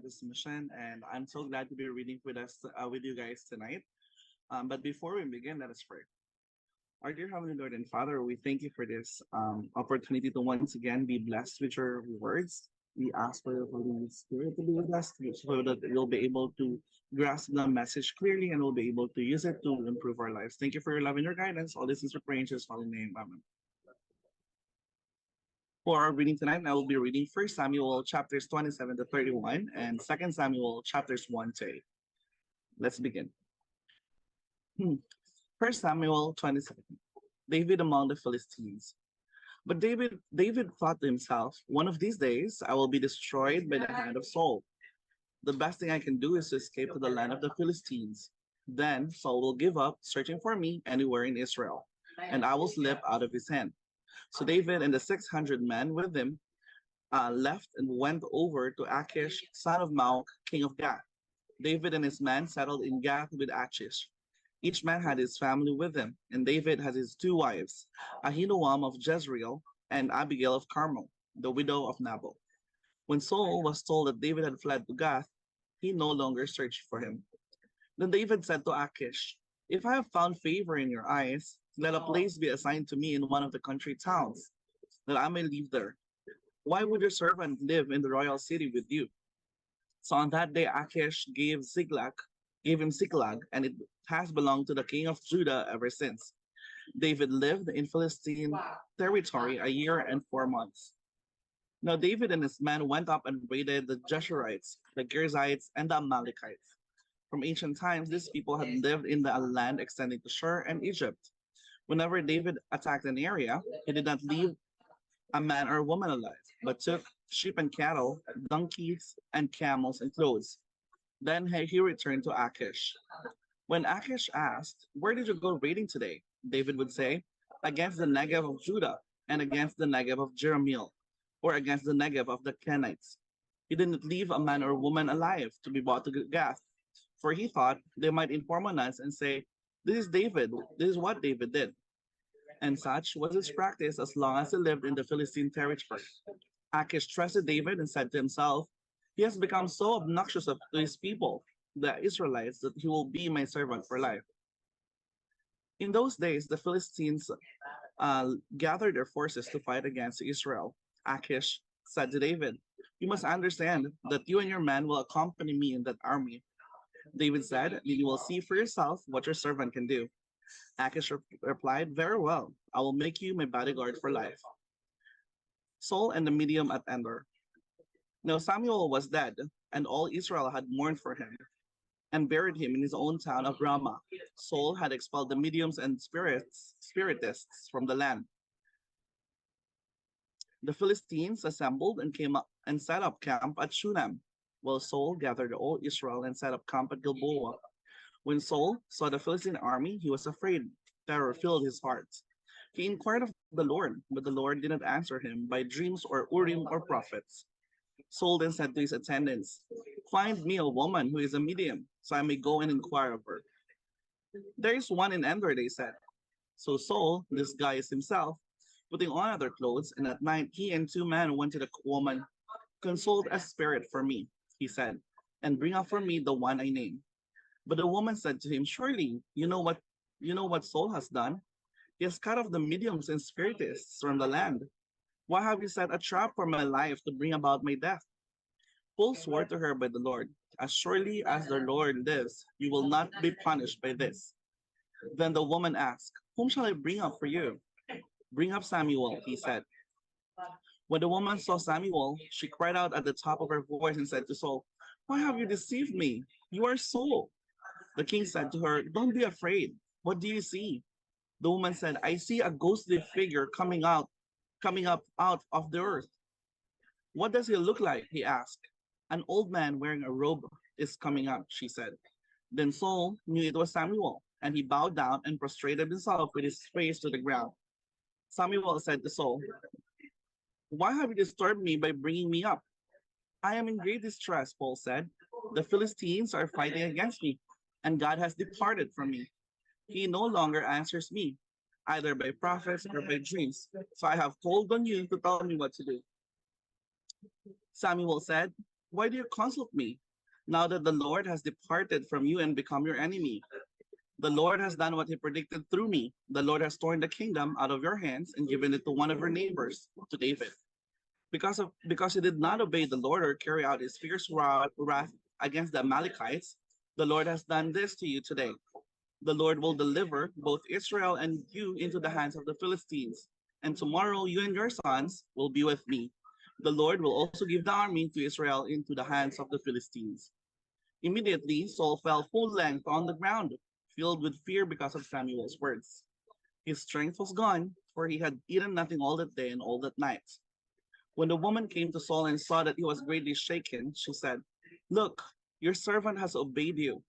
This mission, and I'm so glad to be reading with us with you guys tonight. But before we begin, let us pray. Our dear Heavenly Lord and Father, we thank you for this opportunity to once again be blessed with your words. We ask for your Holy Spirit to be with us so that we'll be able to grasp the message clearly and we'll be able to use it to improve our lives. Thank you for your love and your guidance. All this is for prayer in Jesus' holy name. Amen. For our reading tonight, I will be reading 1 Samuel chapters 27 to 31 and 2 Samuel chapters 1 to 8. Let's begin. 1 Samuel 27. David among the Philistines. But David thought to himself, one of these days I will be destroyed by the hand of Saul. The best thing I can do is to escape to the land of the Philistines. Then Saul will give up searching for me anywhere in Israel, and I will slip out of his hand. So David and the 600 men with him left and went over to Achish, son of Maok, king of Gath. David and his men settled in Gath with Achish. Each man had his family with him, and David had his two wives, Ahinoam of Jezreel and Abigail of Carmel, the widow of Nabal. When Saul was told that David had fled to Gath, he no longer searched for him. Then David said to Achish, if I have found favor in your eyes, let a place be assigned to me in one of the country towns, that I may live there. Why would your servant live in the royal city with you? So on that day Achish gave him Ziklag, and it has belonged to the king of Judah ever since. David lived in Philistine territory a year and 4 months. Now David and his men went up and raided the Geshurites, the Girzites, and the Amalekites. From ancient times, these people had lived in the land extending to Shur and Egypt. Whenever David attacked an area, he did not leave a man or woman alive, but took sheep and cattle, donkeys and camels and clothes. Then he returned to Achish. When Achish asked, where did you go raiding today? David would say, against the Negev of Judah and against the Negev of Jerahmeel, or against the Negev of the Kenites. He didn't leave a man or woman alive to be brought to Gath, for he thought they might inform on us and say, this is David, this is what David did. And such was his practice as long as he lived in the Philistine territory. Achish trusted David and said to himself, he has become so obnoxious to his people, the Israelites, that he will be my servant for life. In those days, the Philistines gathered their forces to fight against Israel. Achish said to David, you must understand that you and your men will accompany me in that army. David said, you will see for yourself what your servant can do. Achish replied, very well, I will make you my bodyguard for life. Saul and the medium at Endor. Now Samuel was dead, and all Israel had mourned for him, and buried him in his own town of Ramah. Saul had expelled the mediums and spiritists from the land. The Philistines assembled and came up and set up camp at Shunem, while Saul gathered all Israel and set up camp at Gilboa. When Saul saw the Philistine army, he was afraid. Terror filled his heart. He inquired of the Lord, but the Lord did not answer him by dreams or Urim or prophets. Saul then said to his attendants, find me a woman who is a medium, so I may go and inquire of her. There is one in Endor, they said. So Saul disguised himself, putting on other clothes, and at night he and two men went to the woman. Consult a spirit for me, he said, and bring up for me the one I name. But the woman said to him, surely you know what Saul has done? He has cut off the mediums and spiritists from the land. Why have you set a trap for my life to bring about my death? Saul swore to her by the Lord, as surely as the Lord lives, you will not be punished by this. Then the woman asked, whom shall I bring up for you? Bring up Samuel, he said. When the woman saw Samuel, she cried out at the top of her voice and said to Saul, why have you deceived me? You are Saul. The king said to her, don't be afraid. What do you see? The woman said, I see a ghostly figure coming up out of the earth. What does he look like? He asked. An old man wearing a robe is coming up, she said. Then Saul knew it was Samuel, and he bowed down and prostrated himself with his face to the ground. Samuel said to Saul, "Why have you disturbed me by bringing me up?" "I am in great distress," Paul said. "The Philistines are fighting against me, and God has departed from me. He no longer answers me, either by prophets or by dreams. So I have called on you to tell me what to do." Samuel said, "Why do you consult me, now that the Lord has departed from you and become your enemy? The Lord has done what he predicted through me. The Lord has torn the kingdom out of your hands and given it to one of your neighbors, to David. Because you did not obey the Lord or carry out his fierce wrath against the Amalekites, the Lord has done this to you today. The Lord will deliver both Israel and you into the hands of the Philistines, and tomorrow you and your sons will be with me. The Lord will also give the army to Israel into the hands of the Philistines." Immediately Saul fell full length on the ground, filled with fear because of Samuel's words. His strength was gone, for he had eaten nothing all that day and all that night. When the woman came to Saul and saw that he was greatly shaken, she said, "Look, your servant has obeyed you.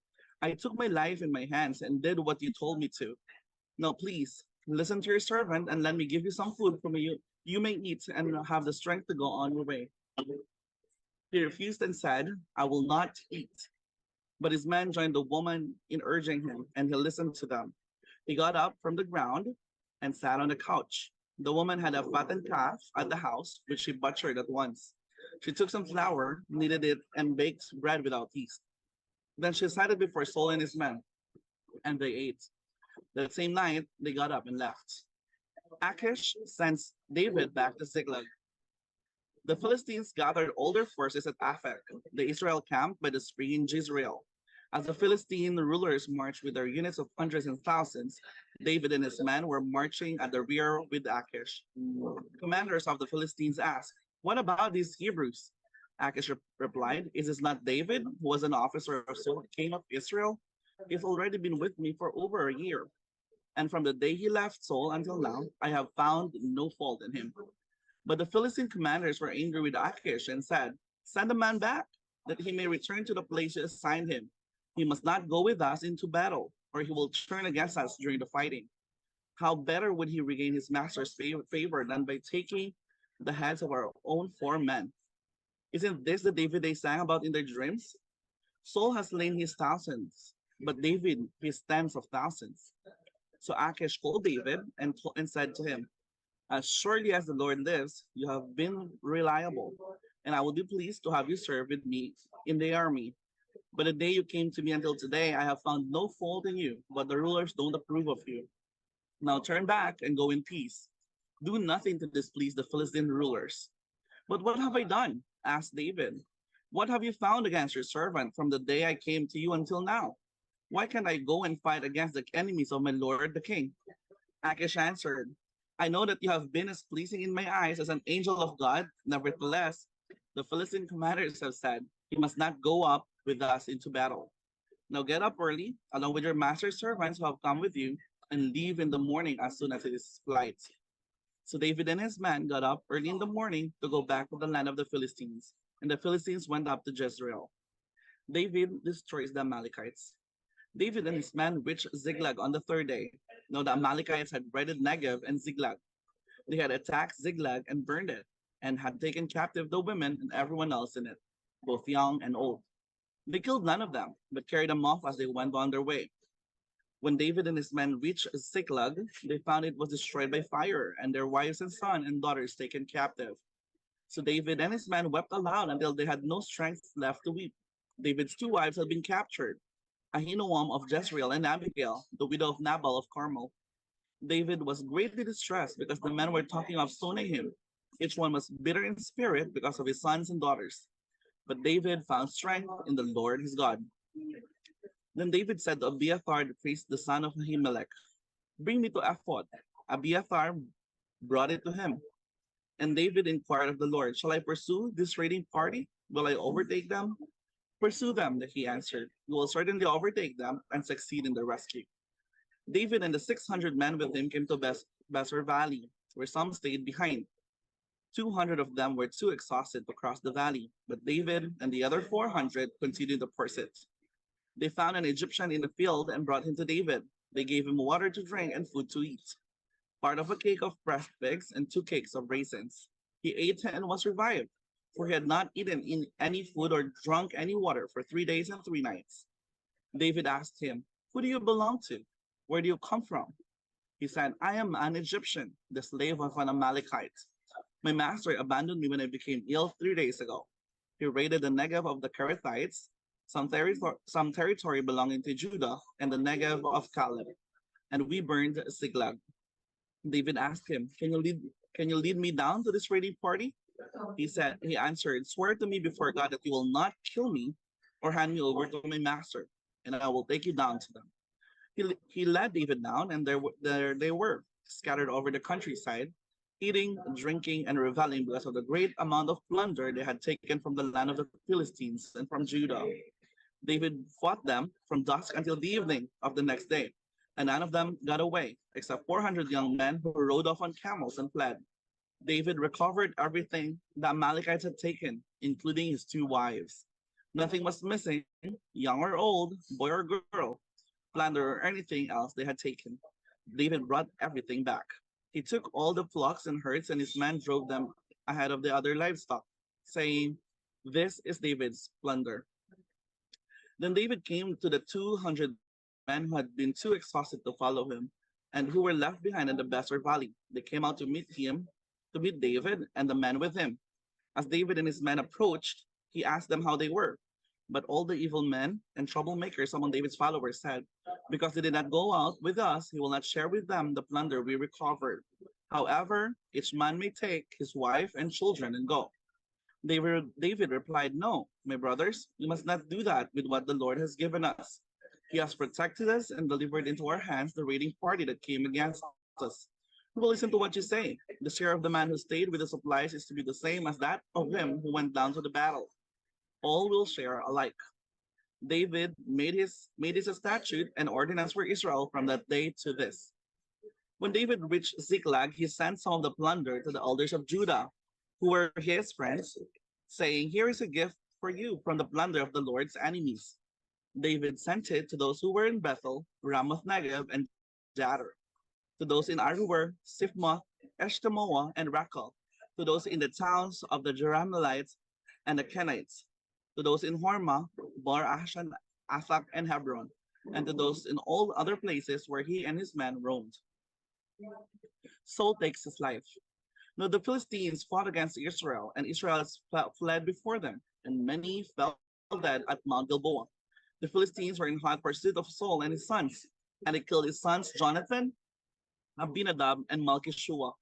I took my life in my hands and did what you told me to. Now please, listen to your servant and let me give you some food from you may eat and have the strength to go on your way." He refused and said, "I will not eat." But his men joined the woman in urging him, and he listened to them. He got up from the ground and sat on the couch. The woman had a fattened calf at the house, which she butchered at once. She took some flour, kneaded it, and baked bread without yeast. Then she set it before Saul and his men, and they ate. That same night, they got up and left. Achish sends David back to Ziklag. The Philistines gathered all their forces at Aphek, the Israel camp by the spring in Jezreel. As the Philistine rulers marched with their units of hundreds and thousands, David and his men were marching at the rear with Achish. Commanders of the Philistines asked, "What about these Hebrews?" Achish replied, "Is this not David, who was an officer of Saul, king of Israel? He's already been with me for over a year, and from the day he left Saul until now, I have found no fault in him." But the Philistine commanders were angry with Achish and said, "Send the man back, that he may return to the place you assigned him. He must not go with us into battle, or he will turn against us during the fighting. How better would he regain his master's favor than by taking the heads of our own 4 men? Isn't this the David they sang about in their dreams? Saul has slain his thousands, but David his tens of thousands." So Achish called David and said to him, "As surely as the Lord lives, you have been reliable, and I will be pleased to have you serve with me in the army. But the day you came to me until today, I have found no fault in you, but the rulers don't approve of you. Now turn back and go in peace. Do nothing to displease the Philistine rulers." "But what have I done?" asked David. "What have you found against your servant from the day I came to you until now? Why can't I go and fight against the enemies of my lord the king?" Achish answered, "I know that you have been as pleasing in my eyes as an angel of God. Nevertheless, the Philistine commanders have said, 'He must not go up with us into battle.' Now get up early, along with your master's servants who have come with you, and leave in the morning as soon as it is light." So David and his men got up early in the morning to go back to the land of the Philistines, and the Philistines went up to Jezreel. David destroys the Amalekites. David and his men reached Ziklag on the 3rd day. Now the Amalekites had raided Negev and Ziklag. They had attacked Ziklag and burned it, and had taken captive the women and everyone else in it, both young and old. They killed none of them, but carried them off as they went on their way. When David and his men reached Ziklag, they found it was destroyed by fire, and their wives and sons and daughters taken captive. So David and his men wept aloud until they had no strength left to weep. David's 2 wives had been captured, Ahinoam of Jezreel and Abigail, the widow of Nabal of Carmel. David was greatly distressed because the men were talking of stoning him. Each one was bitter in spirit because of his sons and daughters. But David found strength in the Lord his God. Then David said to Abiathar the priest, the son of Ahimelech, "Bring me to Ephod." Abiathar brought it to him. And David inquired of the Lord, "Shall I pursue this raiding party? Will I overtake them?" "Pursue them," he answered. "You will certainly overtake them and succeed in the rescue." David and the 600 men with him came to Besor Valley, where some stayed behind. 200 of them were too exhausted to cross the valley, but David and the other 400 continued to pursue it. They found an Egyptian in the field and brought him to David. They gave him water to drink and food to eat, part of a cake of pressed figs and 2 cakes of raisins. He ate and was revived, for he had not eaten any food or drunk any water for 3 days and 3 nights. David asked him, "Who do you belong to? Where do you come from?" He said, "I am an Egyptian, the slave of an Amalekite. My master abandoned me when I became ill 3 days ago. He raided the Negev of the Kerethites, some territory belonging to Judah, and the Negev of Caleb, and we burned Ziklag." David asked him, can you lead me down to this raiding party?" He answered, "Swear to me before God that you will not kill me or hand me over to my master, and I will take you down to them." He led David down, and there they were, scattered over the countryside, eating, drinking, and reveling because of the great amount of plunder they had taken from the land of the Philistines and from Judah. David fought them from dusk until the evening of the next day, and none of them got away, except 400 young men who rode off on camels and fled. David recovered everything the Amalekites had taken, including his 2 wives. Nothing was missing, young or old, boy or girl, plunder or anything else they had taken. David brought everything back. He took all the flocks and herds, and his men drove them ahead of the other livestock, saying, "This is David's plunder." Then David came to the 200 men who had been too exhausted to follow him and who were left behind in the Besser Valley. They came out to meet David and the men with him. As David and his men approached, he asked them how they were. But all the evil men and troublemakers among David's followers said, "Because they did not go out with us, he will not share with them the plunder we recovered. However, each man may take his wife and children and go." David replied, "No, my brothers, you must not do that with what the Lord has given us. He has protected us and delivered into our hands the raiding party that came against us. We will listen to what you say. The share of the man who stayed with the supplies is to be the same as that of him who went down to the battle. All will share alike." David made this a statute and ordinance for Israel from that day to this. When David reached Ziklag, he sent some of the plunder to the elders of Judah, who were his friends, saying, "Here is a gift for you from the plunder of the Lord's enemies." David sent it to those who were in Bethel, Ramoth Negev, and Jattir, to those in Aroer, Sifmoth, Eshtemoa, and Rakal, to those in the towns of the Jerahmeelites and the Kenites, to those in Hormah, Bar Ashan, Athak, and Hebron, and to those in all other places where he and his men roamed. Saul takes his life. Now the Philistines fought against Israel, and Israel fled before them, and many fell dead at Mount Gilboa. The Philistines were in hot pursuit of Saul and his sons, and they killed his sons Jonathan, Abinadab, and Malchishua.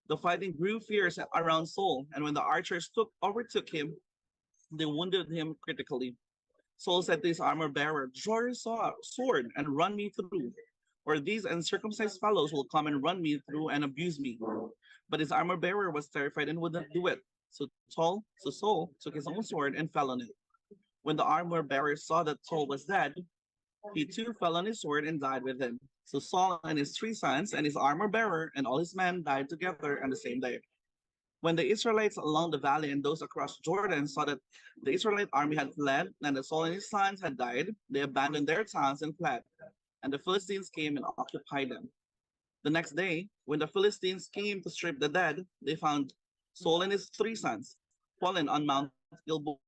The fighting grew fierce around Saul, and when the archers overtook him, they wounded him critically. Saul said to his armor bearer, "Draw your sword and run me through, or these uncircumcised fellows will come and run me through and abuse me." But his armor bearer was terrified and would not do it. So Saul took his own sword and fell on it. When the armor bearer saw that Saul was dead, he too fell on his sword and died with him. So Saul and his 3 sons and his armor bearer and all his men died together on the same day. When the Israelites along the valley and those across Jordan saw that the Israelite army had fled and that Saul and his sons had died, they abandoned their towns and fled, and the Philistines came and occupied them. The next day, when the Philistines came to strip the dead, they found Saul and his 3 sons fallen on Mount Gilboa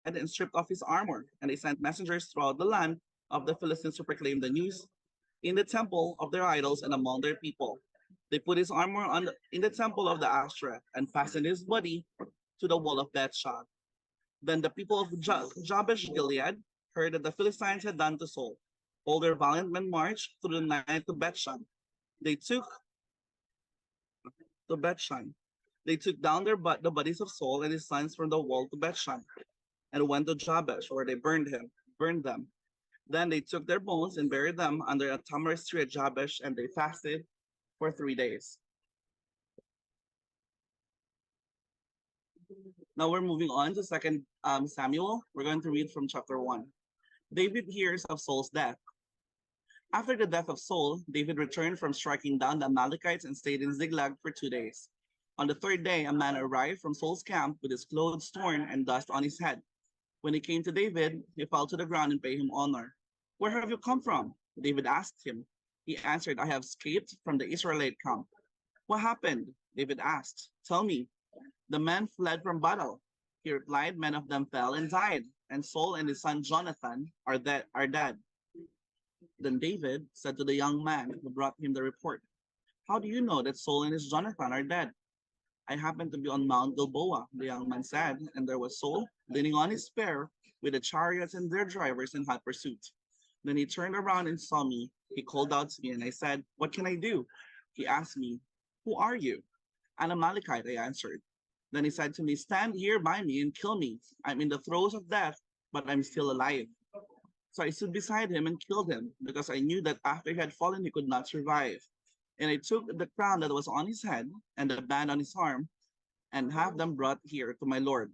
and stripped off his armor, and they sent messengers throughout the land of the Philistines to proclaim the news in the temple of their idols and among their people. They put his armor in the temple of the Ashtoreth and fastened his body to the wall of Bethshan. Then the people of Jabesh Gilead heard that the Philistines had done to Saul. All their valiant men marched through the night to Bethshan. They took down the bodies of Saul and his sons from the wall to Bethshan, and went to Jabesh, where they burned them. Then they took their bones and buried them under a tamarisk tree at Jabesh, and they fasted for 3 days. Now we're moving on to 2 Samuel. We're going to read from chapter 1. David hears of Saul's death. After the death of Saul, David returned from striking down the Amalekites and stayed in Ziklag for 2 days. On the third day, a man arrived from Saul's camp with his clothes torn and dust on his head. When he came to David, he fell to the ground and paid him honor. Where have you come from? David asked him. He answered, I have escaped from the Israelite camp. What happened? David asked. Tell me. The men fled from battle. He replied, many of them fell and died, and Saul and his son Jonathan are dead. Then David said to the young man who brought him the report, how do you know that Saul and his Jonathan are dead? I happened to be on Mount Gilboa, the young man said, and there was Saul leaning on his spear with the chariots and their drivers in hot pursuit. Then he turned around and saw me. He called out to me, and I said, what can I do? He asked me, who are you? An Amalekite, I answered. Then he said to me, stand here by me and kill me. I'm in the throes of death, but I'm still alive. So I stood beside him and killed him, because I knew that after he had fallen, he could not survive. And I took the crown that was on his head and the band on his arm, and have them brought here to my lord.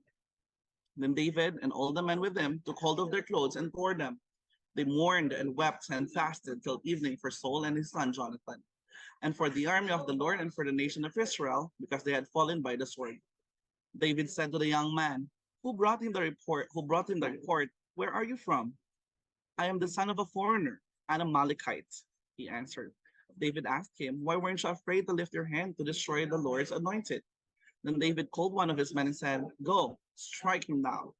Then David and all the men with him took hold of their clothes and tore them. They mourned and wept and fasted till evening for Saul and his son Jonathan, and for the army of the Lord and for the nation of Israel, because they had fallen by the sword. David said to the young man, who brought him the report, where are you from? I am the son of a foreigner, an Amalekite, he answered. David asked him, why weren't you afraid to lift your hand to destroy the Lord's anointed? Then David called one of his men and said, go, strike him down.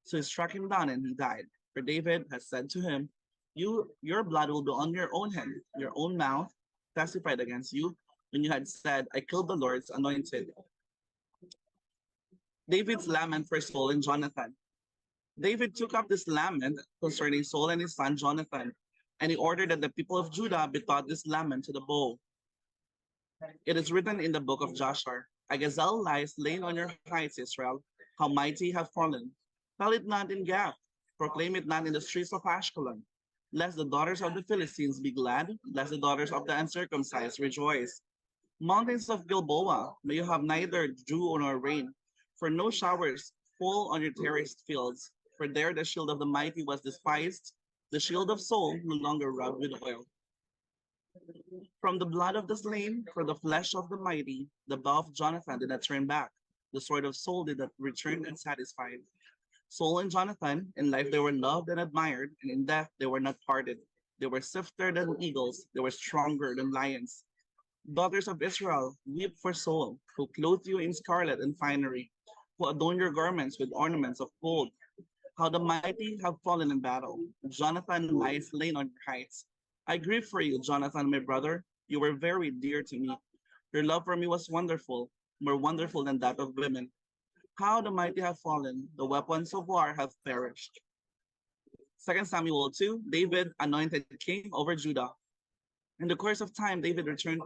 So he struck him down and he died. For David has said to him, your blood will be on your own head. Your own mouth testified against you when you had said, I killed the Lord's anointed. David's lament for Saul and Jonathan. David took up this lament concerning Saul and his son Jonathan, and he ordered that the people of Judah be taught this lament to the bow. It is written in the book of Joshua, a gazelle lies laying on your heights, Israel. How mighty have fallen. Tell it not in Gath, proclaim it not in the streets of Ashkelon. Lest the daughters of the Philistines be glad, lest the daughters of the uncircumcised rejoice. Mountains of Gilboa, may you have neither dew nor rain, for no showers fall on your terraced fields. For there the shield of the mighty was despised, the shield of Saul no longer rubbed with oil. From the blood of the slain, for the flesh of the mighty, the bow of Jonathan did not turn back, the sword of Saul did not return unsatisfied. Saul and Jonathan, in life they were loved and admired, and in death they were not parted. They were swifter than eagles, they were stronger than lions. Daughters of Israel, weep for Saul, who clothed you in scarlet and finery, who adorned your garments with ornaments of gold. How the mighty have fallen in battle. Jonathan lies slain on your heights. I grieve for you, Jonathan, my brother. You were very dear to me. Your love for me was wonderful, more wonderful than that of women. How the mighty have fallen, the weapons of war have perished. 2 Samuel 2, David anointed king over Judah. In the course of time, David returned,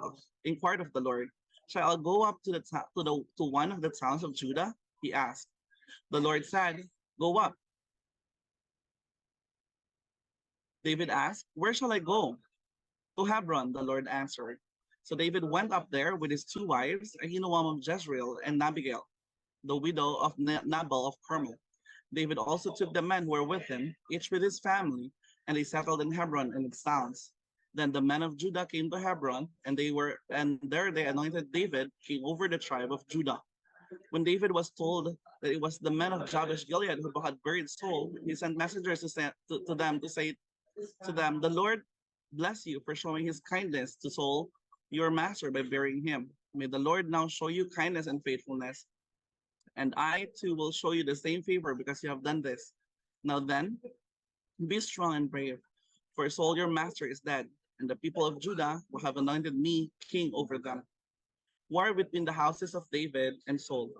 inquired of the Lord, shall I go up to one of the towns of Judah? He asked. The Lord said, go up. David asked, where shall I go? To Hebron, the Lord answered. So David went up there with his two wives, Ahinoam of Jezreel and Abigail, the widow of Nabal of Carmel. David also took the men who were with him, each with his family, and they settled in Hebron and its towns. Then the men of Judah came to Hebron, and there they anointed David king over the tribe of Judah. When David was told that it was the men of Jabesh Gilead who had buried Saul, he sent messengers to them to say to them, the Lord bless you for showing his kindness to Saul, your master, by burying him. May the Lord now show you kindness and faithfulness, and I too will show you the same favor because you have done this. Now then, be strong and brave, for Saul your master is dead, and the people of Judah will have anointed me king over them. War between the houses of David and Saul.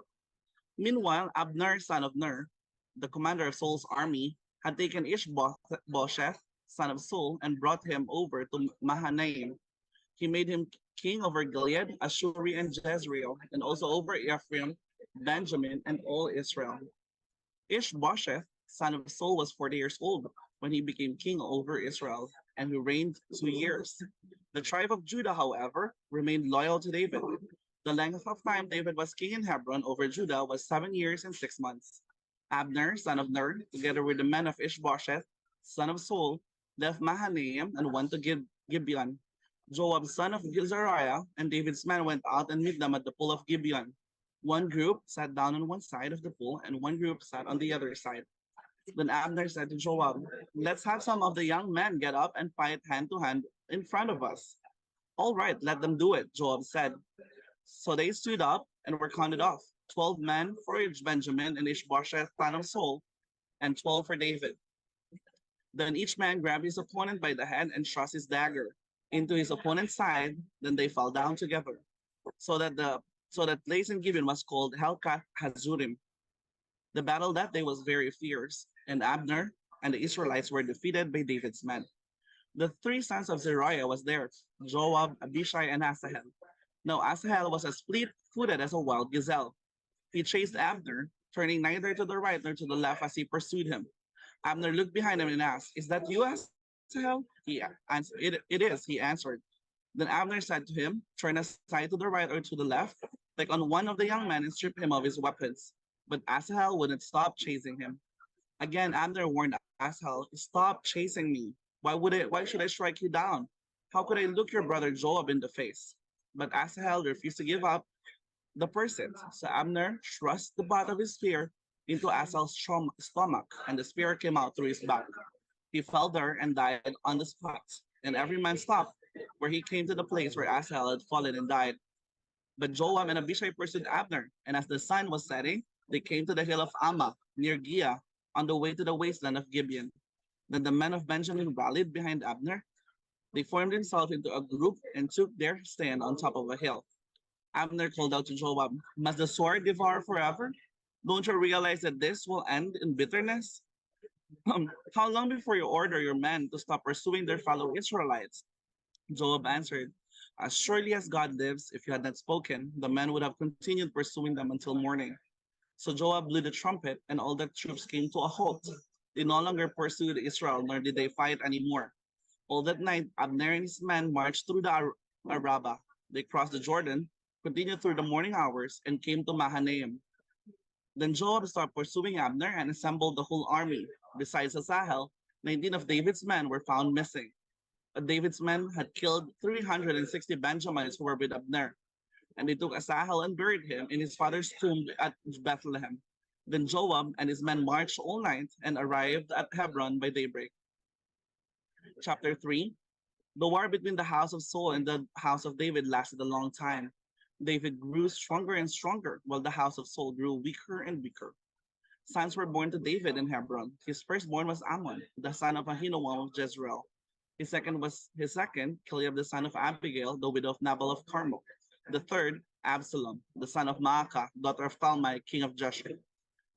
Meanwhile, Abner, son of Ner, the commander of Saul's army, had taken Ishbosheth, son of Saul, and brought him over to Mahanaim. He made him king over Gilead, Ashuri, and Jezreel, and also over Ephraim, Benjamin, and all Israel. Ishbosheth, son of Saul, was 40 years old when he became king over Israel, and he reigned 2 years. The tribe of Judah, however, remained loyal to David. The length of time David was king in Hebron over Judah was 7 years and 6 months. Abner, son of Ner, together with the men of Ishbosheth, son of Saul, left Mahanaim and went to Gibeon. Joab, son of Zariah, and David's men went out and met them at the pool of Gibeon. One group sat down on one side of the pool, and one group sat on the other side. Then Abner said to Joab, "Let's have some of the young men get up and fight hand to hand in front of us." "All right, let them do it," Joab said. So they stood up and were counted off, 12 men for each Benjamin and Ishbosheth, son of Saul, and 12 for David. Then each man grabbed his opponent by the head and thrust his dagger into his opponent's side. Then they fell down together, so that the so that place in Gibeon was called Helkath Hazurim. The battle that day was very fierce, and Abner and the Israelites were defeated by David's men. The three sons of Zeruiah was there, Joab, Abishai, and Asahel. Now Asahel was as fleet-footed as a wild gazelle. He chased Abner, turning neither to the right nor to the left as he pursued him. Abner looked behind him and asked, "Is that you, Asahel?" He answered, it is, he answered. Then Abner said to him, "Turn aside to the right or to the left, take on one of the young men and strip him of his weapons." But Asahel wouldn't stop chasing him. Again, Abner warned Asahel, "Stop chasing me. Why should I strike you down? How could I look your brother Joab in the face?" But Asahel refused to give up the pursuit. So Abner thrust the butt of his spear into Asahel's stomach, and the spear came out through his back. He fell there and died on the spot. And every man stopped where he came to the place where Asahel had fallen and died. But Joab and Abishai pursued Abner, and as the sun was setting, they came to the hill of Ammah, near Giah, on the way to the wasteland of Gibeon. Then the men of Benjamin rallied behind Abner. They formed themselves into a group and took their stand on top of a hill. Abner called out to Joab, "Must the sword devour forever? Don't you realize that this will end in bitterness? How long before you order your men to stop pursuing their fellow Israelites?" Joab answered, "As surely as God lives, if you had not spoken, the men would have continued pursuing them until morning." So Joab blew the trumpet, and all the troops came to a halt. They no longer pursued Israel, nor did they fight anymore. All that night, Abner and his men marched through the Arabah. They crossed the Jordan, continued through the morning hours, and came to Mahanaim. Then Joab stopped pursuing Abner and assembled the whole army. Besides Asahel, 19 of David's men were found missing. But David's men had killed 360 Benjamites who were with Abner, and they took Asahel and buried him in his father's tomb at Bethlehem. Then Joab and his men marched all night and arrived at Hebron by daybreak. Chapter 3. The war between the house of Saul and the house of David lasted a long time. David grew stronger and stronger, while the house of Saul grew weaker and weaker. Sons were born to David in Hebron. His firstborn was Ammon, the son of Ahinoam of Jezreel. His second, Kileab, the son of Abigail, the widow of Nabal of Carmel. The third, Absalom, the son of Maacah, daughter of Talmai, king of Geshur.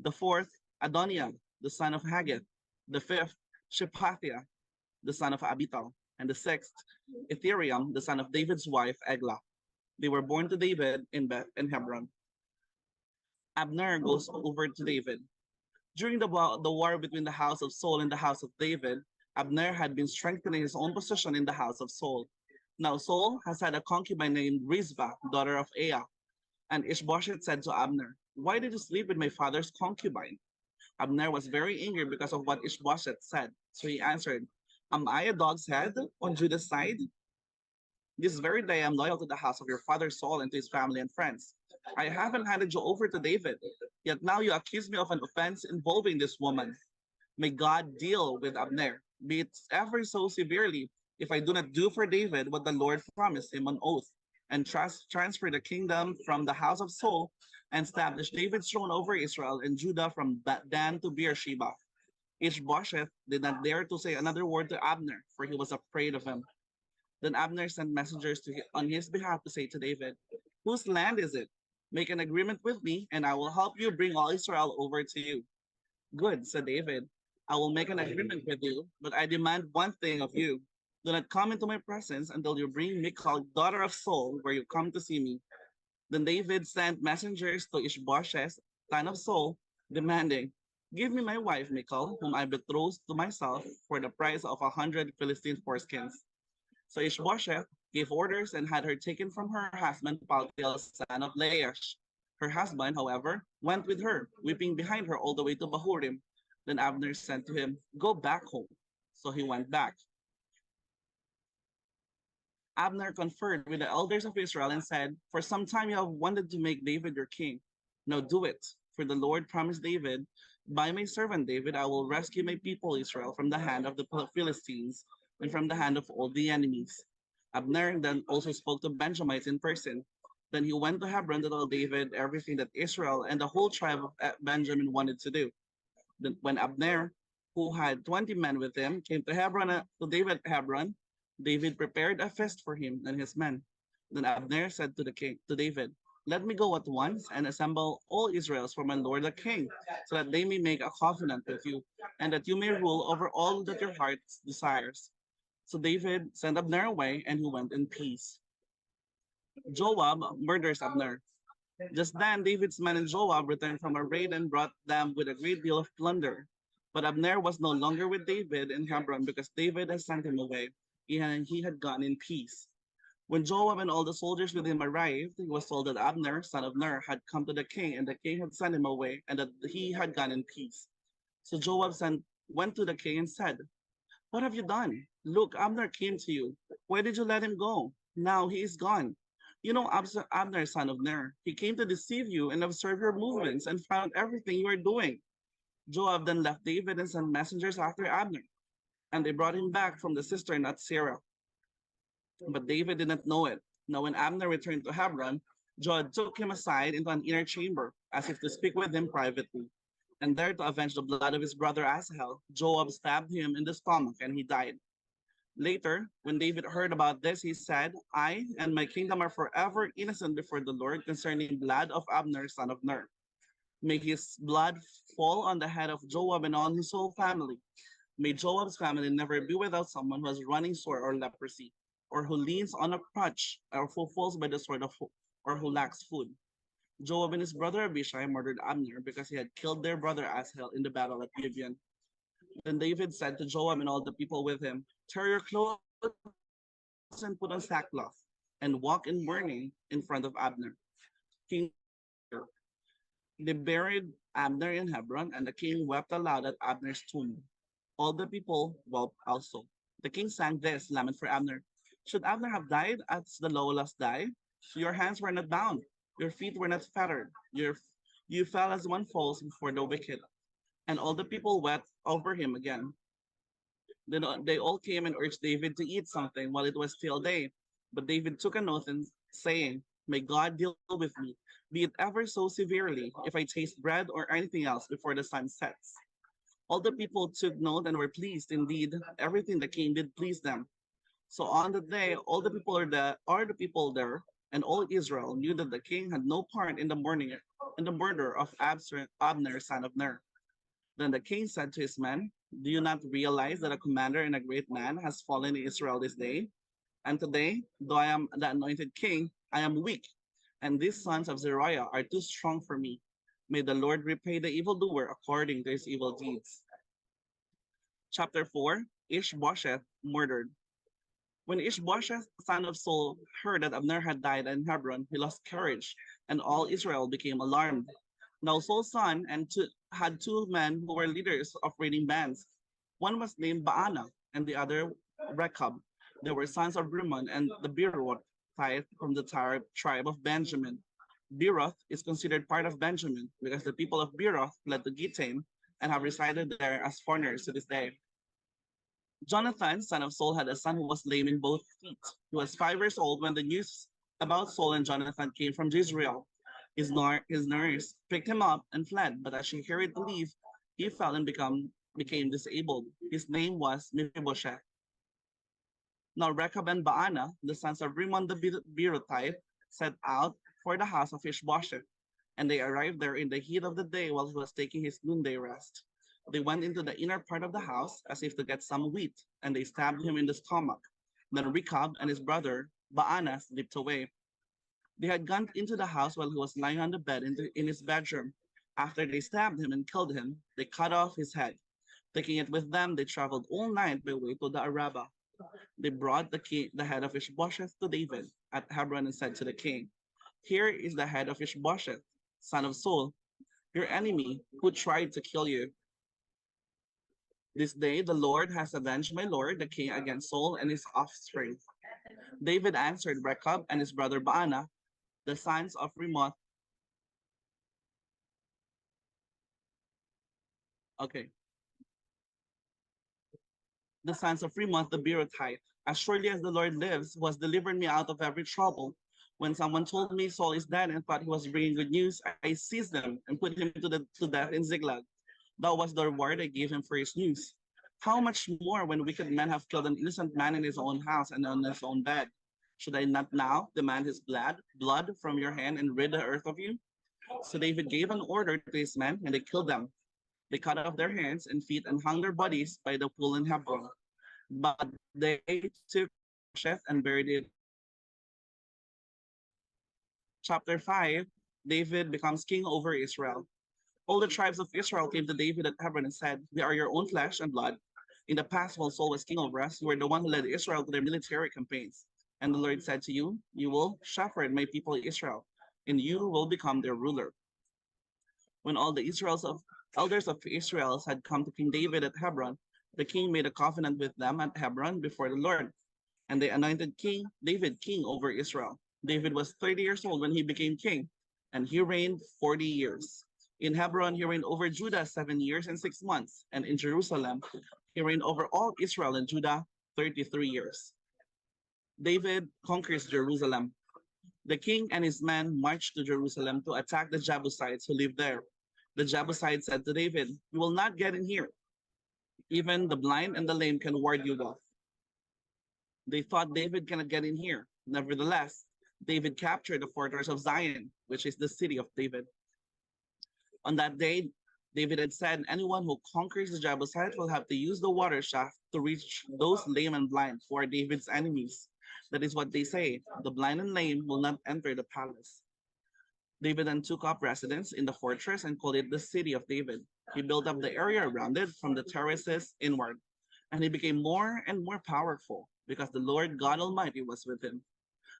The fourth, Adoniah, the son of Haggith. The fifth, Shephatiah, the son of Abital. And the sixth, Ithream, the son of David's wife, Eglah. They were born to David in Hebron. Abner goes over to David. During the war between the house of Saul and the house of David, Abner had been strengthening his own position in the house of Saul. Now Saul has had a concubine named Rizbah, daughter of Aiah. And Ishbosheth said to Abner, "Why did you sleep with my father's concubine?" Abner was very angry because of what Ishbosheth said. So he answered, "Am I a dog's head on Judah's side? This very day I'm loyal to the house of your father Saul and to his family and friends. I haven't handed you over to David, yet now you accuse me of an offense involving this woman. May God deal with Abner, be it ever so severely, if I do not do for David what the Lord promised him on oath, and transfer the kingdom from the house of Saul, and establish David's throne over Israel and Judah from Dan to Beersheba." Ishbosheth did not dare to say another word to Abner, for he was afraid of him. Then Abner sent messengers on his behalf to say to David, "Whose land is it? Make an agreement with me, and I will help you bring all Israel over to you." "Good," said David. "I will make an agreement with you, but I demand one thing of you. Do not come into my presence until you bring Michal, daughter of Saul, where you come to see me." Then David sent messengers to Ishbosheth, son of Saul, demanding, "Give me my wife Michal, whom I betrothed to myself, for the price of 100 Philistine foreskins." So Ishbosheth gave orders and had her taken from her husband Paltiel, son of Laish. Her husband, however, went with her, weeping behind her all the way to Bahurim. Then Abner said to him, "Go back home." So he went back. Abner conferred with the elders of Israel and said, "For some time you have wanted to make David your king. Now do it, for the Lord promised David, by my servant David, I will rescue my people Israel from the hand of the Philistines and from the hand of all the enemies. Abner then also spoke to Benjamites in person. Then he went to Hebron to tell David everything that Israel and the whole tribe of Benjamin wanted to do. Then when Abner, who had 20 men with him, came to David at Hebron, David prepared a feast for him and his men. Then Abner said to David, let me go at once and assemble all Israel for my lord the king, so that they may make a covenant with you, and that you may rule over all that your heart desires. So David sent Abner away, and he went in peace. Joab murders Abner. Just then David's men and Joab returned from a raid and brought them with a great deal of plunder. But Abner was no longer with David in Hebron because David had sent him away, and he had gone in peace. When Joab and all the soldiers with him arrived, he was told that Abner, son of Ner, had come to the king, and the king had sent him away, and that he had gone in peace. So Joab went to the king and said, what have you done? Look, Abner came to you. Why did you let him go? Now he is gone. You know Abner, son of Ner. He came to deceive you and observe your movements and found everything you are doing. Joab then left David and sent messengers after Abner, and they brought him back from the cistern at Sirah. But David did not know it. Now when Abner returned to Hebron, Joab took him aside into an inner chamber, as if to speak with him privately. And there to avenge the blood of his brother Asahel, Joab stabbed him in the stomach, and he died. Later, when David heard about this, he said, I and my kingdom are forever innocent before the Lord concerning blood of Abner, son of Ner. May his blood fall on the head of Joab and on his whole family. May Joab's family never be without someone who has running sore or leprosy, or who leans on a crutch, or who falls by the sword, or who lacks food. Joab and his brother Abishai murdered Abner because he had killed their brother Asahel in the battle at Gibeon. Then David said to Joab and all the people with him, tear your clothes and put on sackcloth, and walk in mourning in front of Abner. King, they buried Abner in Hebron, and the king wept aloud at Abner's tomb. All the people wept also. The king sang this lament for Abner. Should Abner have died as the lowest die? Your hands were not bound, your feet were not fettered. You fell as one falls before the wicked. And all the people wept over him again. Then they all came and urged David to eat something while it was still day. But David took an oath and saying, may God deal with me, be it ever so severely, if I taste bread or anything else before the sun sets. All the people took note and were pleased. Indeed, everything the king did please them. So on that day, all the people the people there, and all Israel knew that the king had no part in the murder of Abner, son of Ner. Then the king said to his men, do you not realize that a commander and a great man has fallen in Israel this day? And today, though I am the anointed king, I am weak, and these sons of Zeruiah are too strong for me. May the Lord repay the evildoer according to his evil deeds. Chapter 4, Ishbosheth murdered. When Ishbosheth, son of Saul, heard that Abner had died in Hebron, he lost courage, and all Israel became alarmed. Now Saul's son had two men who were leaders of raiding bands. One was named Baana, and the other Rechab. They were sons of Rimmon and the Beerothite from the tribe of Benjamin. Beeroth is considered part of Benjamin because the people of Beeroth fled to Gittaim and have resided there as foreigners to this day. Jonathan, son of Saul, had a son who was lame in both feet. He was 5 years old when the news about Saul and Jonathan came from Jezreel. His nurse picked him up and fled, but as she hurried to leave, he fell and became disabled. His name was Mephibosheth. Now Rechab and Baana, the sons of Rimmon the Beerothite, set out for the house of Ishbosheth, and they arrived there in the heat of the day while he was taking his noonday rest. They went into the inner part of the house as if to get some wheat, and they stabbed him in the stomach. Then Rechab and his brother Baana slipped away. They had gone into the house while he was lying on the bed in his bedroom. After they stabbed him and killed him, they cut off his head. Taking it with them, they traveled all night by way to the Arabah. They brought the head of Ishbosheth to David at Hebron and said to the king, here is the head of Ishbosheth, son of Saul, your enemy who tried to kill you. This day the Lord has avenged my lord the king against Saul and his offspring. David answered Rechab and his brother Baana, the sons of Rimoth, Okay. The sons of Fremont the Beerothite. As surely as the Lord lives, who has delivered me out of every trouble. When someone told me Saul is dead and thought he was bringing good news, I seized him and put him to death in Ziklag. That was the reward I gave him for his news. How much more when wicked men have killed an innocent man in his own house and on his own bed? Should I not now demand his blood from your hand and rid the earth of you? So David gave an order to his men, and they killed them. They cut off their hands and feet and hung their bodies by the pool in Hebron. But they took Sheth and buried it. Chapter 5, David becomes king over Israel. All the tribes of Israel came to David at Hebron and said, "We are your own flesh and blood. In the past, while Saul was king over us, you were the one who led Israel to their military campaigns. And the Lord said to you, you will shepherd my people Israel, and you will become their ruler." When all the elders of Israel had come to King David at Hebron, the king made a covenant with them at Hebron before the Lord, and they anointed King David king over Israel. David was 30 years old when he became king, and he reigned 40 years. In Hebron, he reigned over Judah 7 years and 6 months, and in Jerusalem, he reigned over all Israel and Judah 33 years. David conquers Jerusalem. The king and his men marched to Jerusalem to attack the Jebusites who lived there. The Jebusites said to David, "You will not get in here. Even the blind and the lame can ward you off." They thought David cannot get in here. Nevertheless, David captured the fortress of Zion, which is the city of David. On that day, David had said, "Anyone who conquers the Jebusites will have to use the water shaft to reach those lame and blind who are David's enemies." That is what they say. The blind and lame will not enter the palace. David then took up residence in the fortress and called it the city of David. He built up the area around it from the terraces inward, and he became more and more powerful because the Lord God Almighty was with him.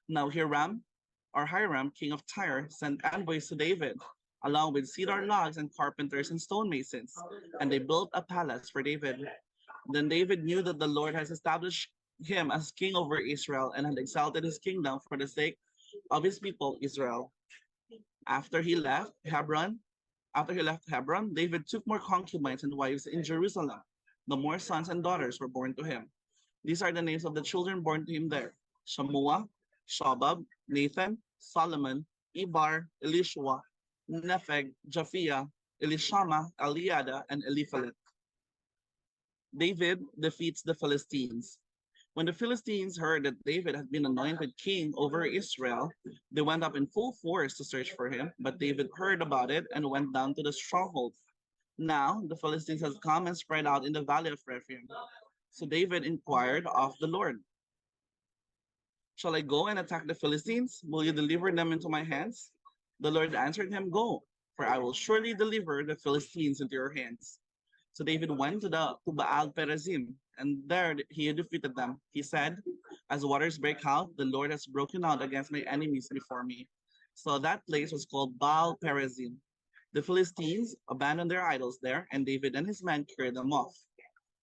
Now Hiram, king of Tyre, sent envoys to David, along with cedar logs and carpenters and stonemasons, and they built a palace for David. Then David knew that the Lord has established him as king over Israel and had exalted his kingdom for the sake of his people Israel. After he left Hebron, David took more concubines and wives in Jerusalem. The more sons and daughters were born to him. These are the names of the children born to him there: Shammua, Shobab, Nathan, Solomon, Ibar, Elishua, Nepheg, Japhia, Elishama, Eliada, and Eliphalet. David defeats the Philistines. When the Philistines heard that David had been anointed king over Israel, they went up in full force to search for him, but David heard about it and went down to the stronghold. Now the Philistines had come and spread out in the valley of Rephaim. So David inquired of the Lord, "Shall I go and attack the Philistines? Will you deliver them into my hands?" The Lord answered him, "Go, for I will surely deliver the Philistines into your hands." So David went to Baal Perazim, and there he defeated them. He said, "As waters break out, the Lord has broken out against my enemies before me." So that place was called Baal Perazim. The Philistines abandoned their idols there, and David and his men carried them off.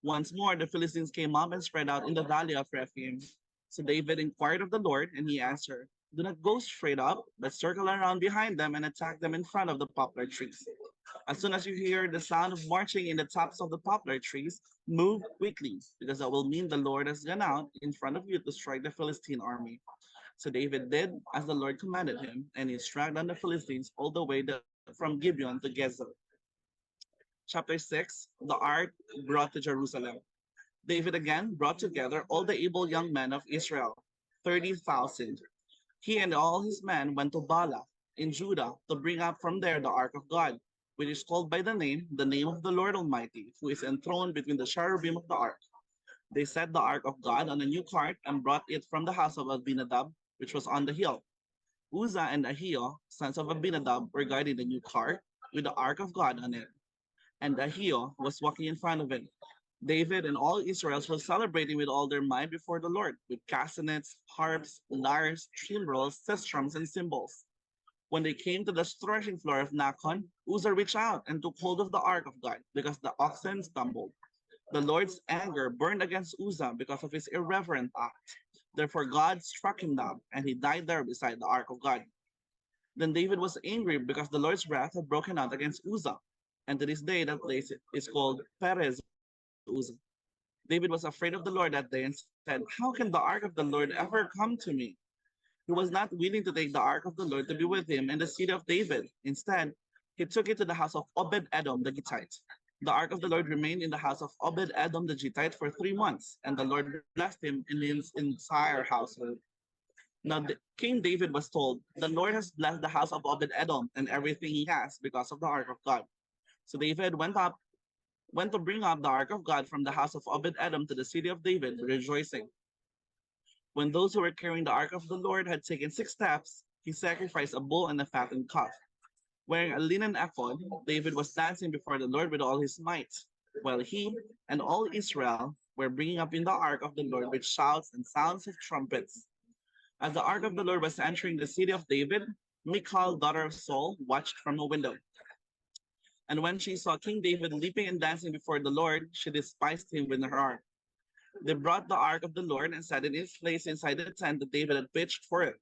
Once more, the Philistines came up and spread out in the valley of Rephaim. So David inquired of the Lord, and he answered, "Do not go straight up, but circle around behind them and attack them in front of the poplar trees. As soon as you hear the sound of marching in the tops of the poplar trees, move quickly, because that will mean the Lord has gone out in front of you to strike the Philistine army." So David did as the Lord commanded him, and he struck down the Philistines all the way from Gibeon to Gezer. Chapter 6, the ark brought to Jerusalem. David again brought together all the able young men of Israel, 30,000. He and all his men went to Bala in Judah to bring up from there the ark of God, which is called by the name of the Lord Almighty, who is enthroned between the cherubim of the ark. They set the ark of God on a new cart and brought it from the house of Abinadab, which was on the hill. Uzzah and Ahio, sons of Abinadab, were guiding the new cart with the ark of God on it, and Ahio was walking in front of it. David and all Israel were celebrating with all their might before the Lord, with castanets, harps, lyres, timbrels, sistrums, and cymbals. When they came to the threshing floor of Nacon, Uzzah reached out and took hold of the ark of God, because the oxen stumbled. The Lord's anger burned against Uzzah because of his irreverent act. Therefore God struck him down, and he died there beside the ark of God. Then David was angry because the Lord's wrath had broken out against Uzzah. And to this day, that place is called Perez Uza. David was afraid of the Lord that day and said, how can the ark of the Lord ever come to me? He was not willing to take the ark of the Lord to be with him in the city of David. Instead, he took it to the house of Obed Edom the Gittite. The ark of the Lord remained in the house of Obed Edom the Gittite for 3 months, and the Lord blessed him in his entire household. Now, King David was told, the Lord has blessed the house of Obed Edom and everything he has because of the ark of God. So David went to bring up the ark of God from the house of Obed Edom to the city of David, rejoicing. When those who were carrying the ark of the Lord had taken 6 steps, he sacrificed a bull and a fattened calf. Wearing a linen ephod, David was dancing before the Lord with all his might, while he and all Israel were bringing up in the ark of the Lord with shouts and sounds of trumpets. As the ark of the Lord was entering the city of David, Michal, daughter of Saul, watched from a window. And when she saw King David leaping and dancing before the Lord, she despised him with her heart. They brought the ark of the Lord and set it in its place inside the tent that David had pitched for it.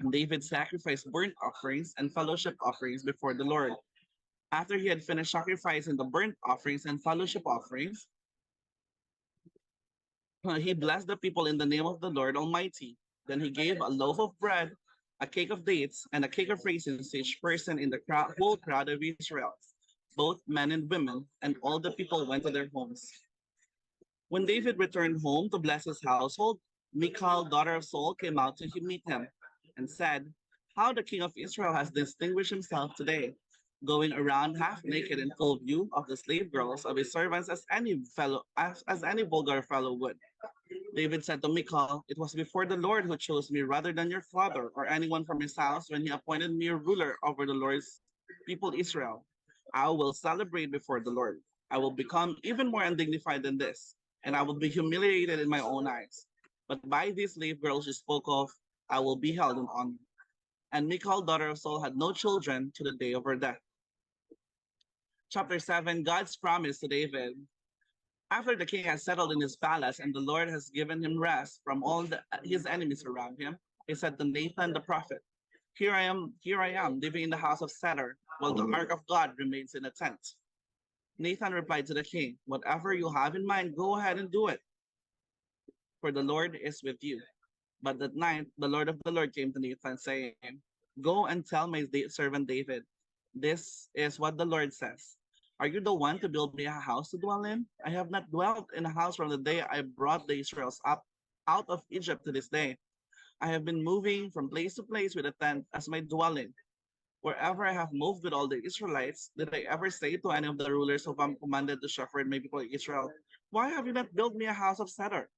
And David sacrificed burnt offerings and fellowship offerings before the Lord. After he had finished sacrificing the burnt offerings and fellowship offerings, he blessed the people in the name of the Lord Almighty. Then he gave a loaf of bread, a cake of dates, and a cake of raisins to each person in the whole crowd of Israel, both men and women, and all the people went to their homes. When David returned home to bless his household, Michal, daughter of Saul, came out to meet him and said, how the king of Israel has distinguished himself today, going around half naked in full view of the slave girls of his servants as any vulgar fellow would. David said to Michal, it was before the Lord who chose me rather than your father or anyone from his house when he appointed me a ruler over the Lord's people Israel. I will celebrate before the Lord. I will become even more undignified than this, and I will be humiliated in my own eyes. But by these slave girls you spoke of, I will be held in honor. And Michal, daughter of Saul, had no children to the day of her death. Chapter 7, God's promise to David. After the king has settled in his palace and the Lord has given him rest from all his enemies around him, he said to Nathan the prophet, here I am, living in the house of cedar, while the ark of God remains in a tent. Nathan replied to the king, whatever you have in mind, go ahead and do it, for the Lord is with you. But that night, the Lord of the Lord came to Nathan, saying, go and tell my servant David, this is what the Lord says. Are you the one to build me a house to dwell in? I have not dwelt in a house from the day I brought the Israelites up out of Egypt to this day. I have been moving from place to place with a tent as my dwelling. Wherever I have moved with all the Israelites, did I ever say to any of the rulers whom I'm commanded to shepherd my people Israel, why have you not built me a house of cedar?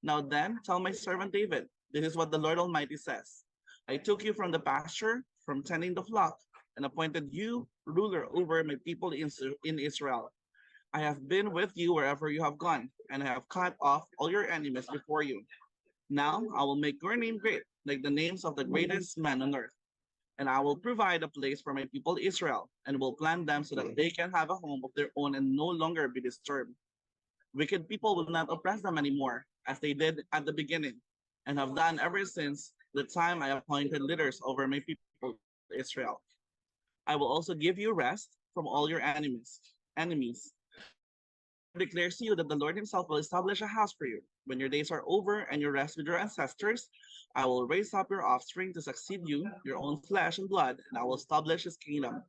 Now then, tell my servant David, this is what the Lord Almighty says. I took you from the pasture, from tending the flock, and appointed you ruler over my people in Israel. I have been with you wherever you have gone, and I have cut off all your enemies before you. Now I will make your name great, like the names of the greatest men on earth. And I will provide a place for my people Israel, and will plant them so that they can have a home of their own and no longer be disturbed. Wicked people will not oppress them anymore, as they did at the beginning, and have done ever since the time I appointed leaders over my people Israel. I will also give you rest from all your enemies. The Lord declares to you that the Lord himself will establish a house for you. When your days are over and you rest with your ancestors, I will raise up your offspring to succeed you, your own flesh and blood, and I will establish his kingdom.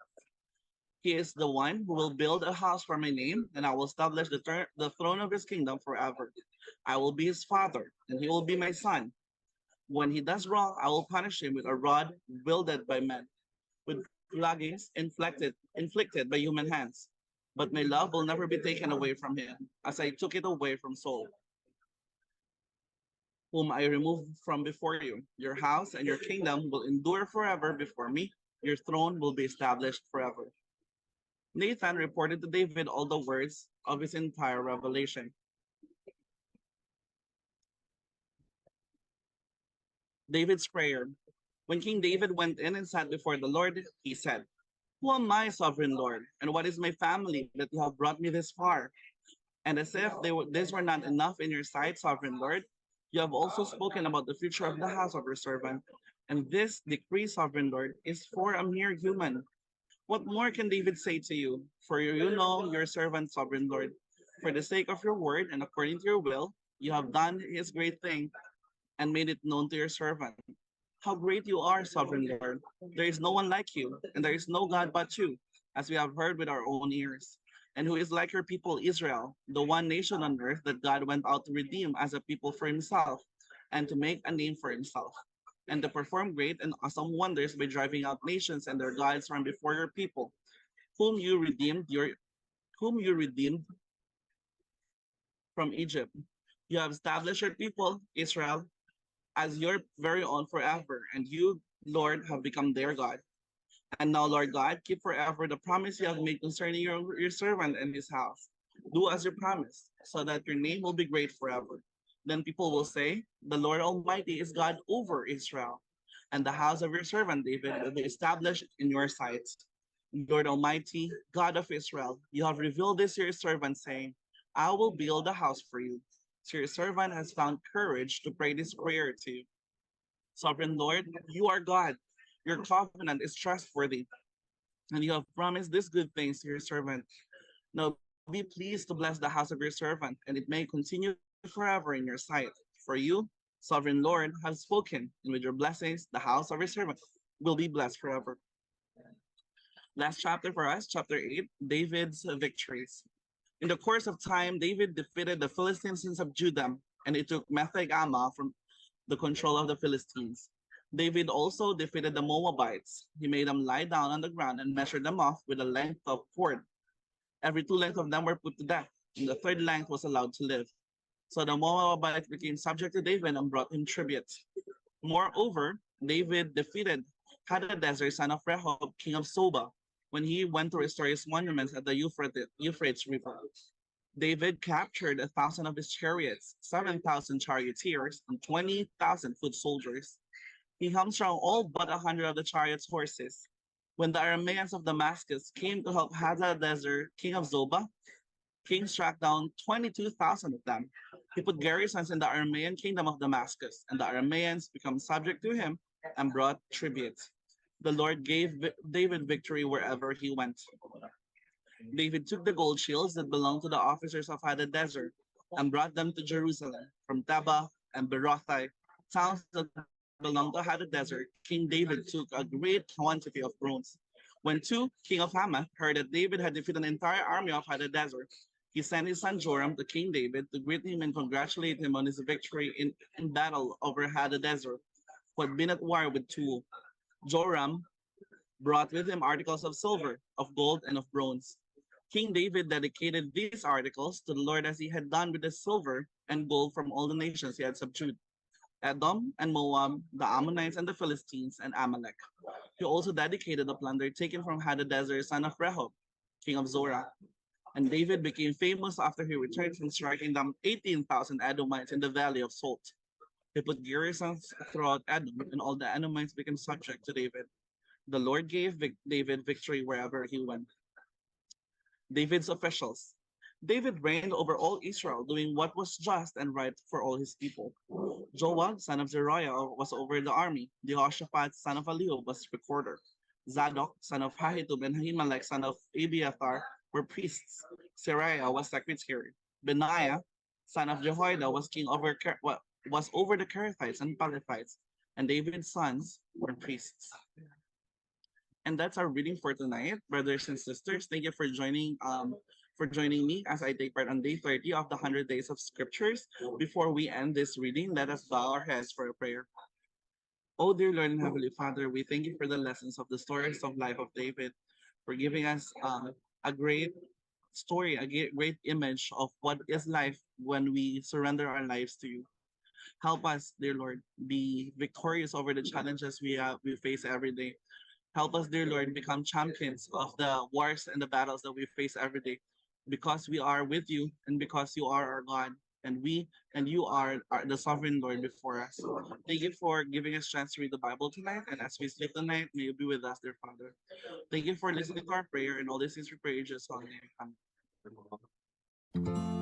He is the one who will build a house for my name, and I will establish the throne of his kingdom forever. I will be his father, and he will be my son. When he does wrong, I will punish him with a rod wielded by men, with floggings inflicted by human hands. But my love will never be taken away from him, as I took it away from Saul, whom I removed from before you. Your house and your kingdom will endure forever before me. Your throne will be established forever. Nathan reported to David all the words of his entire revelation. David's prayer. When King David went in and sat before the Lord, he said, who am I, sovereign Lord, and what is my family that you have brought me this far? And as if these were not enough in your sight, sovereign Lord, you have also spoken about the future of the house of your servant. And this decree, sovereign Lord, is for a mere human. What more can David say to you? For you know your servant, sovereign Lord. For the sake of your word and according to your will, you have done his great thing and made it known to your servant. How great you are, sovereign Lord. There is no one like you, and there is no God but you, as we have heard with our own ears. And who is like your people Israel, the one nation on earth that God went out to redeem as a people for himself, and to make a name for himself, and to perform great and awesome wonders by driving out nations and their gods from before your people, whom you redeemed from Egypt. You have established your people, Israel, as your very own forever, and you, Lord, have become their God. And now, Lord God, keep forever the promise you have made concerning your servant and his house. Do as you promised, so that your name will be great forever. Then people will say, the Lord Almighty is God over Israel, and the house of your servant David will be established in your sight. Lord Almighty, God of Israel, you have revealed this to your servant, saying, I will build a house for you. So your servant has found courage to pray this prayer to you. Sovereign Lord, you are God. Your covenant is trustworthy, and you have promised these good things to your servant. Now be pleased to bless the house of your servant, and it may continue forever in your sight. For you, sovereign Lord, have spoken, and with your blessings, the house of your servant will be blessed forever. Last chapter for us, chapter 8, David's victories. In the course of time, David defeated the Philistines and subdued them, and he took Metheg-Ammah from the control of the Philistines. David also defeated the Moabites. He made them lie down on the ground and measured them off with a length of cord. Every two lengths of them were put to death, and the third length was allowed to live. So the Moabites became subject to David and brought him tribute. Moreover, David defeated Hadadezer, son of Rehob, king of Soba, when he went to restore his monuments at the Euphrates River. David captured 1,000 of his chariots, 7,000 charioteers, and 20,000 foot soldiers. He hamstrung all but 100 of the chariot's horses. When the Arameans of Damascus came to help Hadadezer, king of Zobah, king struck down 22,000 of them. He put garrisons in the Aramean kingdom of Damascus, and the Arameans became subject to him and brought tribute. The Lord gave David victory wherever he went. David took the gold shields that belonged to the officers of Hadadezer and brought them to Jerusalem. From Taba and Berothai, towns that belonged to Hadadezer, King David took a great quantity of bronze. When Tu, king of Hamath, heard that David had defeated an entire army of Hadadezer, he sent his son Joram to King David to greet him and congratulate him on his victory in battle over Hadadezer, who had been at war with Tu. Joram brought with him articles of silver, of gold, and of bronze. King David dedicated these articles to the Lord as he had done with the silver and gold from all the nations he had subdued: Edom and Moab, the Ammonites and the Philistines, and Amalek. He also dedicated the plunder taken from Hadadezer, son of Rehob, king of Zorah. And David became famous after he returned from striking down 18,000 Edomites in the valley of Salt. He put garrisons throughout Edom, and all the Edomites became subject to David. The Lord gave David victory wherever he went. David's officials. David reigned over all Israel, doing what was just and right for all his people. Joab, son of Zeruiah, was over the army. Jehoshaphat, son of Eliud, was recorder. Zadok, son of Ahitub, and Ahimelech, son of Abiathar, were priests. Seraiah was secretary. Benaiah, son of Jehoiada, was was over the Kerethites and Pelethites, and David's sons were priests. And that's our reading for tonight, brothers and sisters. Thank you for joining me as I take part on day 30 of the 100 Days of Scriptures. Before we end this reading, let us bow our heads for a prayer. Oh, dear Lord and Heavenly Father, we thank you for the lessons of the stories of life of David, for giving us a great story, a great image of what is life when we surrender our lives to you. Help us, dear Lord, be victorious over the challenges we face every day. Help us, dear Lord, become champions of the wars and the battles that we face every day, because we are with you and because you are our God, and you are the sovereign Lord before us. Thank you for giving us chance to read the Bible tonight, and as we sleep tonight, may you be with us, dear Father. Thank you for listening to our prayer, and all these things we pray in Jesus' holy name. Amen.